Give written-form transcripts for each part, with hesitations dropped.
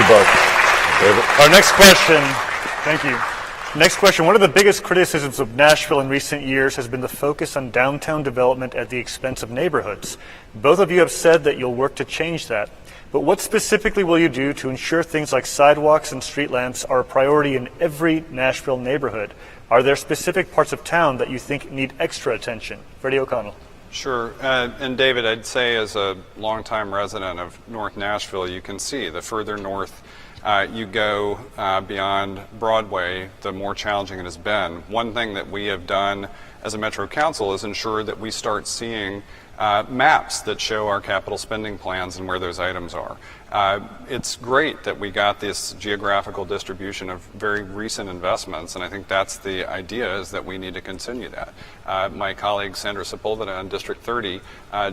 you both. David? Our next question, thank you. Next question, one of the biggest criticisms of Nashville in recent years has been the focus on downtown development at the expense of neighborhoods. Both of you have said that you'll work to change that. But what specifically will you do to ensure things like sidewalks and street lamps are a priority in every Nashville neighborhood? Are there specific parts of town that you think need extra attention? Freddie O'Connell. Sure, and David, I'd say as a longtime resident of North Nashville, you can see the further north you go beyond Broadway, the more challenging it has been. One thing that we have done as a Metro Council is ensure that we start seeing maps that show our capital spending plans and where those items are. It's great that we got this geographical distribution of very recent investments, and I think that's the idea, is that we need to continue that. My colleague Sandra Sepulveda in District 30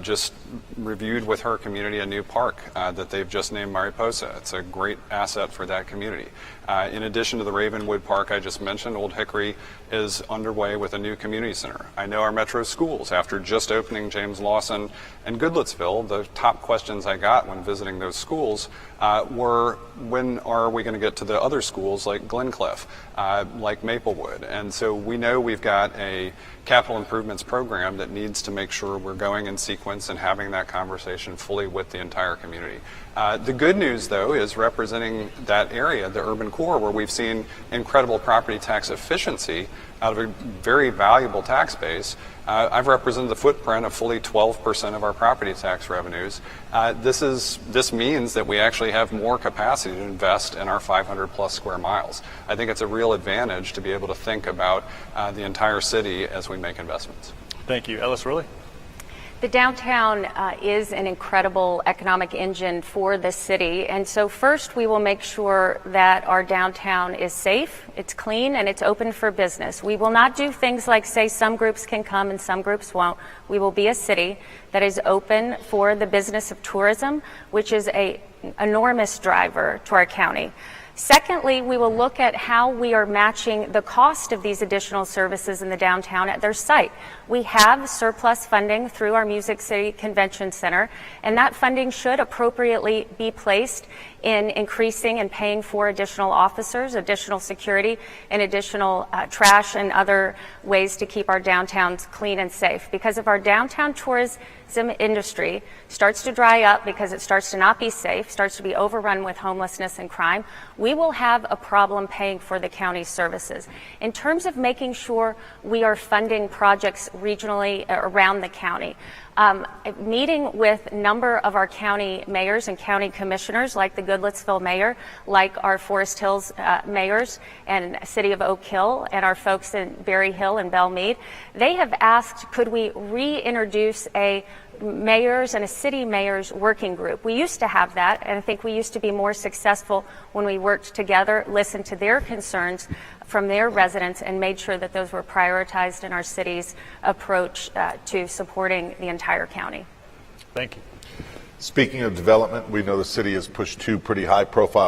just reviewed with her community a new park that they've just named Mariposa. It's a great asset for that community. In addition to the Ravenwood Park I just mentioned, Old Hickory is underway with a new community center. I know our Metro schools, after just opening James Lawson and Goodlettsville, the top questions I got when visiting those schools were, when are we going to get to the other schools like Glencliff, like Maplewood? And so we know we've got a capital improvements program that needs to make sure we're going in sequence and having that conversation fully with the entire community. The good news, though, is representing that area, the urban core, where we've seen incredible property tax efficiency out of a very valuable tax base. I've represented the footprint of fully 12% of our property tax revenues. This means that we actually have more capacity to invest in our 500 plus square miles. I think it's a real advantage to be able to think about the entire city as we make investments. Thank you. Ellis Rolli. The downtown is an incredible economic engine for the city, and so first we will make sure that our downtown is safe, it's clean, and it's open for business. We will not do things like say some groups can come and some groups won't. We will be a city that is open for the business of tourism, which is an enormous driver to our county. Secondly, we will look at how we are matching the cost of these additional services in the downtown at their site. We have surplus funding through our Music City Convention Center, and that funding should appropriately be placed in increasing and paying for additional officers, additional security, and additional trash and other ways to keep our downtowns clean and safe. Because if our downtown tourism industry starts to dry up because it starts to not be safe, starts to be overrun with homelessness and crime, we will have a problem paying for the county's services. In terms of making sure we are funding projects regionally around the county, meeting with a number of our county mayors and county commissioners, like the Goodlettsville mayor, like our Forest Hills mayors and City of Oak Hill, and our folks in Berry Hill and Belmead, they have asked, could we reintroduce a mayors and a city mayors working group? We used to have that, and I think we used to be more successful when we worked together, listened to their concerns from their residents, and made sure that those were prioritized in our city's approach to supporting the entire county. Thank you. Speaking of development, we know the city has pushed two pretty high-profile